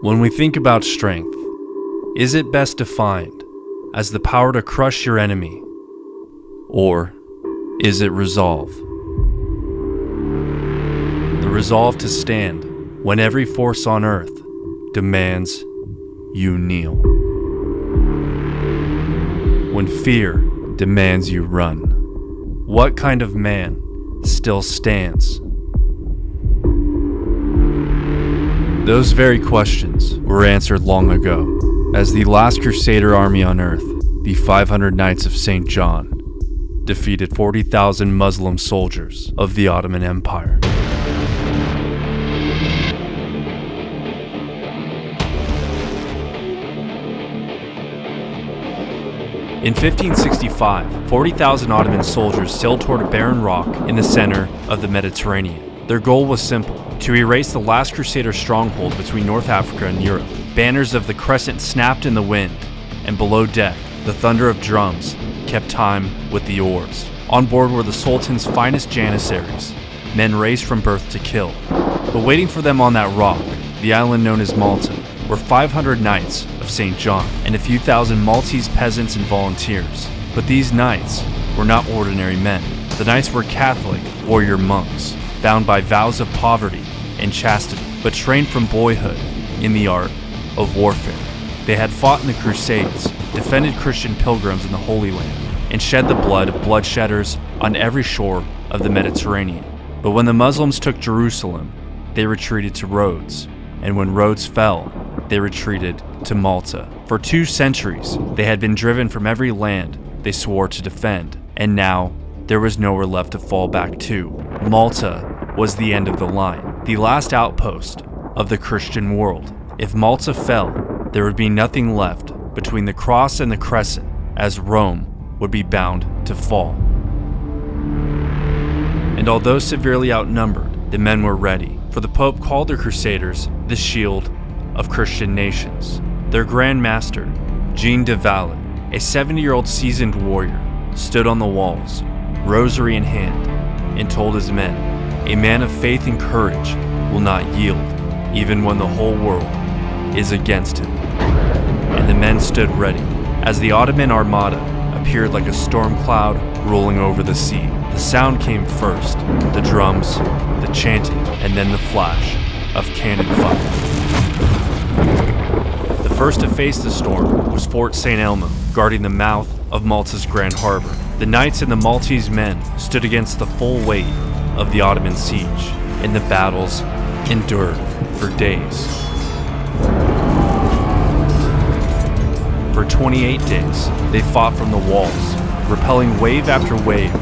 When we think about strength, is it best defined as the power to crush your enemy, or is it resolve? The resolve to stand when every force on earth demands you kneel. When fear demands you run. What kind of man still stands? Those very questions were answered long ago, as the last Crusader army on earth, the 500 Knights of St. John, defeated 40,000 Muslim soldiers of the Ottoman Empire. In 1565, 40,000 Ottoman soldiers sailed toward a barren rock in the center of the Mediterranean. Their goal was simple: to erase the last Crusader stronghold between North Africa and Europe. Banners of the crescent snapped in the wind, and below deck, the thunder of drums kept time with the oars. On board were the Sultan's finest janissaries, men raised from birth to kill. But waiting for them on that rock, the island known as Malta, were 500 Knights of St. John and a few thousand Maltese peasants and volunteers. But these knights were not ordinary men. The knights were Catholic warrior monks, bound by vows of poverty and chastity, but trained from boyhood in the art of warfare. They had fought in the Crusades, defended Christian pilgrims in the Holy Land, and shed the blood of bloodshedders on every shore of the Mediterranean. But when the Muslims took Jerusalem, they retreated to Rhodes, and when Rhodes fell, they retreated to Malta. For 2 centuries, they had been driven from every land they swore to defend, and now there was nowhere left to fall back to. Malta was the end of the line, the last outpost of the Christian world. If Malta fell, there would be nothing left between the cross and the crescent, as Rome would be bound to fall. And although severely outnumbered, the men were ready, for the Pope called the Crusaders the shield of Christian nations. Their Grand Master, Jean de Valle, a 70-year-old seasoned warrior, stood on the walls, rosary in hand, and told his men, "A man of faith and courage will not yield, even when the whole world is against him." And the men stood ready, as the Ottoman Armada appeared like a storm cloud rolling over the sea. The sound came first, the drums, the chanting, and then the flash of cannon fire. The first to face the storm was Fort St. Elmo, guarding the mouth of Malta's Grand Harbor. The knights and the Maltese men stood against the full weight of the Ottoman siege, and the battles endured for days. For 28 days, they fought from the walls, repelling wave after wave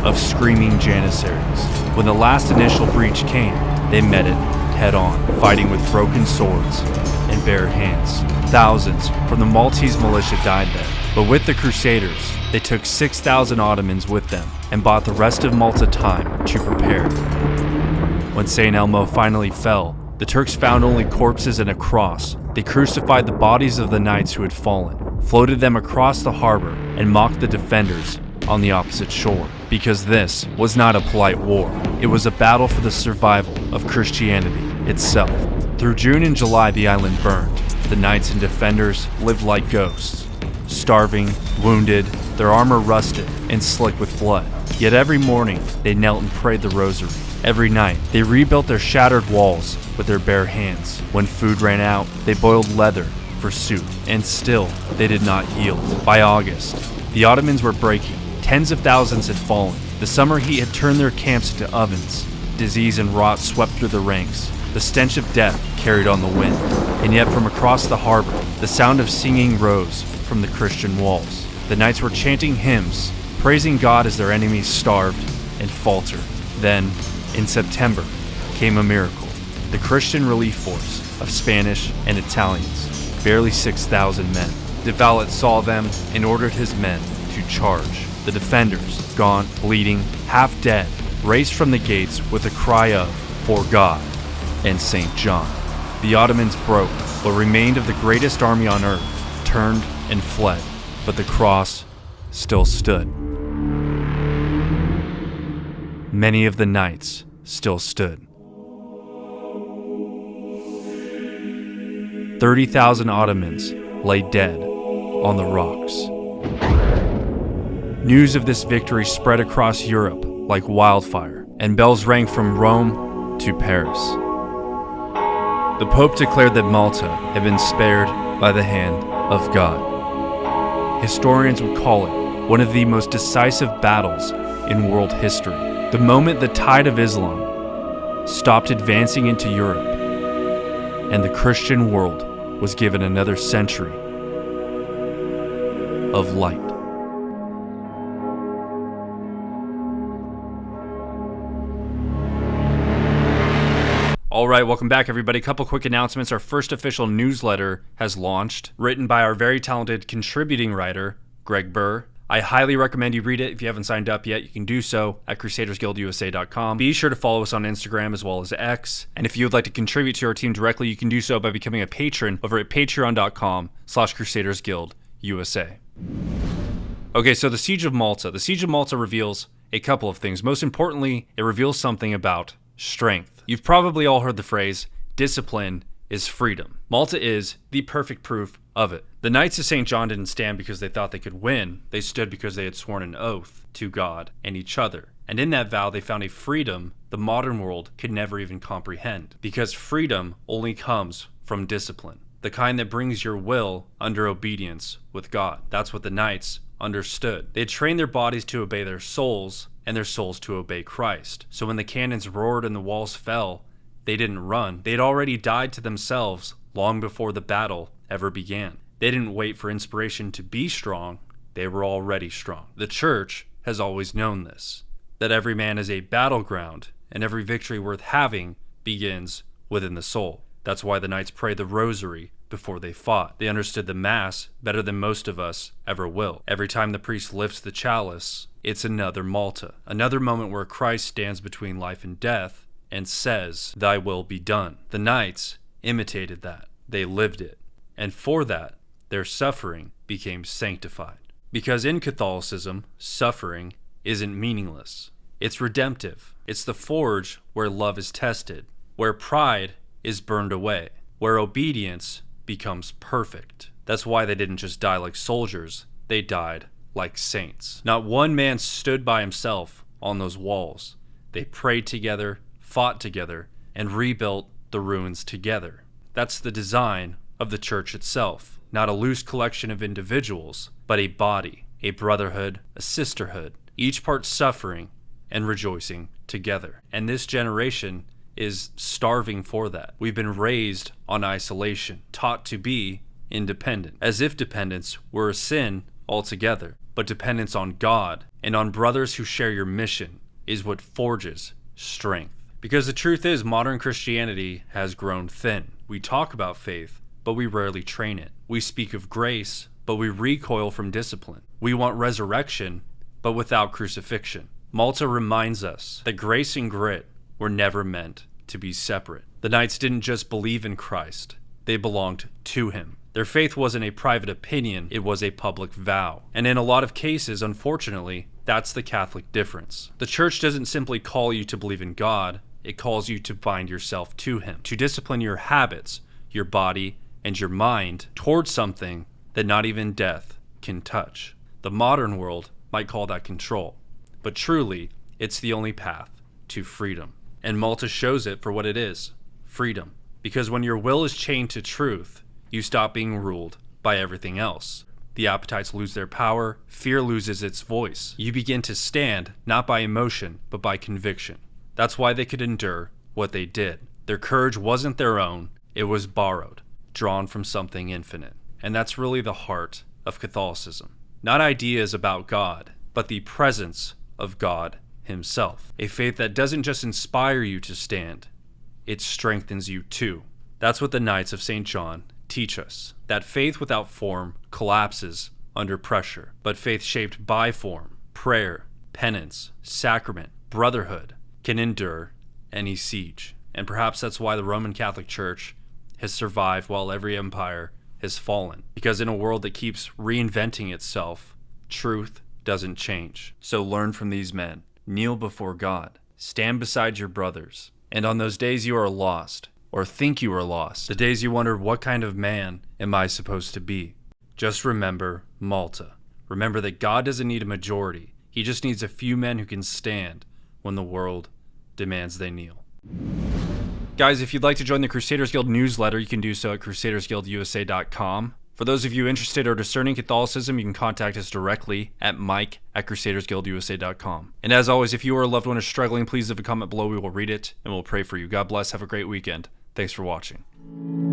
of screaming janissaries. When the last initial breach came, they met it head-on, fighting with broken swords and bare hands. Thousands from the Maltese militia died there, but with the Crusaders, they took 6,000 Ottomans with them and bought the rest of Malta time to prepare. When St. Elmo finally fell, the Turks found only corpses and a cross. They crucified the bodies of the knights who had fallen, floated them across the harbor, and mocked the defenders on the opposite shore. Because this was not a polite war, it was a battle for the survival of Christianity itself. Through June and July, the island burned. The knights and defenders lived like ghosts, starving, wounded, their armor rusted and slick with blood. Yet every morning, they knelt and prayed the rosary. Every night, they rebuilt their shattered walls with their bare hands. When food ran out, they boiled leather for soup, and still, they did not yield. By August, the Ottomans were breaking. Tens of thousands had fallen. The summer heat had turned their camps into ovens. Disease and rot swept through the ranks. The stench of death carried on the wind. And yet from across the harbor, the sound of singing rose from the Christian walls. The knights were chanting hymns, praising God as their enemies starved and faltered. Then, in September, came a miracle. The Christian relief force of Spanish and Italians, barely 6,000 men. De Valle saw them and ordered his men to charge. The defenders, gaunt, bleeding, half dead, raced from the gates with a cry of, "For God and St. John." The Ottomans broke. What remained of the greatest army on earth turned and fled, but the cross still stood. Many of the knights still stood. 30,000 Ottomans lay dead on the rocks. News of this victory spread across Europe like wildfire, and bells rang from Rome to Paris. The Pope declared that Malta had been spared by the hand of God. Historians would call it one of the most decisive battles in world history. The moment the tide of Islam stopped advancing into Europe, and the Christian world was given another century of light. All right, welcome back, everybody. A couple quick announcements. Our first official newsletter has launched, written by our very talented contributing writer, Greg Burr. I highly recommend you read it. If you haven't signed up yet, you can do so at crusadersguildusa.com. Be sure to follow us on Instagram as well as X. And if you would like to contribute to our team directly, you can do so by becoming a patron over at patreon.com/crusadersguildusa. Okay, so the Siege of Malta. The Siege of Malta reveals a couple of things. Most importantly, it reveals something about strength. You've probably all heard the phrase, discipline is freedom. Malta is the perfect proof of it. The Knights of St. John didn't stand because they thought they could win. They stood because they had sworn an oath to God and each other. And in that vow, they found a freedom the modern world could never even comprehend. Because freedom only comes from discipline, the kind that brings your will under obedience with God. That's what the Knights understood. They had trained their bodies to obey their souls, and their souls to obey Christ. So when the cannons roared and the walls fell, they didn't run. They had already died to themselves long before the battle ever began. They didn't wait for inspiration to be strong. They were already strong. The church has always known this, that every man is a battleground, and every victory worth having begins within the soul. That's why the Knights prayed the rosary before they fought. They understood the Mass better than most of us ever will. Every time the priest lifts the chalice, it's another Malta, another moment where Christ stands between life and death and says, "Thy will be done." The Knights imitated that. They lived it. And for that, their suffering became sanctified. Because in Catholicism, suffering isn't meaningless. It's redemptive. It's the forge where love is tested, where pride is burned away, where obedience becomes perfect. That's why they didn't just die like soldiers, they died like saints. Not one man stood by himself on those walls. They prayed together, fought together, and rebuilt the ruins together. That's the design of the church itself. Not a loose collection of individuals, but a body, a brotherhood, a sisterhood, each part suffering and rejoicing together. And this generation is starving for that. We've been raised on isolation, taught to be independent, as if dependence were a sin altogether. But dependence on God and on brothers who share your mission is what forges strength. Because the truth is, modern Christianity has grown thin. We talk about faith, but we rarely train it. We speak of grace, but we recoil from discipline. We want resurrection, but without crucifixion. Malta reminds us that grace and grit were never meant to be separate. The Knights didn't just believe in Christ, they belonged to him. Their faith wasn't a private opinion, it was a public vow. And in a lot of cases, unfortunately, that's the Catholic difference. The church doesn't simply call you to believe in God, it calls you to bind yourself to him, to discipline your habits, your body, and your mind towards something that not even death can touch. The modern world might call that control, but truly, it's the only path to freedom. And Malta shows it for what it is, freedom. Because when your will is chained to truth, you stop being ruled by everything else. The appetites lose their power, fear loses its voice. You begin to stand, not by emotion, but by conviction. That's why they could endure what they did. Their courage wasn't their own, it was borrowed, drawn from something infinite. And that's really the heart of Catholicism. Not ideas about God, but the presence of God himself. A faith that doesn't just inspire you to stand, it strengthens you too. That's what the Knights of St. John teach us. That faith without form collapses under pressure, but faith shaped by form, prayer, penance, sacrament, brotherhood, can endure any siege. And perhaps that's why the Roman Catholic Church has survived while every empire has fallen. Because in a world that keeps reinventing itself, truth doesn't change. So learn from these men. Kneel before God. Stand beside your brothers. And on those days you are lost, or think you are lost. The days you wondered, what kind of man am I supposed to be? Just remember Malta. Remember that God doesn't need a majority. He just needs a few men who can stand when the world demands they kneel. Guys, if you'd like to join the Crusaders Guild newsletter, you can do so at crusadersguildusa.com. For those of you interested or discerning Catholicism, you can contact us directly at mike@crusadersguildusa.com. And as always, if you or a loved one is struggling, please leave a comment below. We will read it and we'll pray for you. God bless. Have a great weekend. Thanks for watching.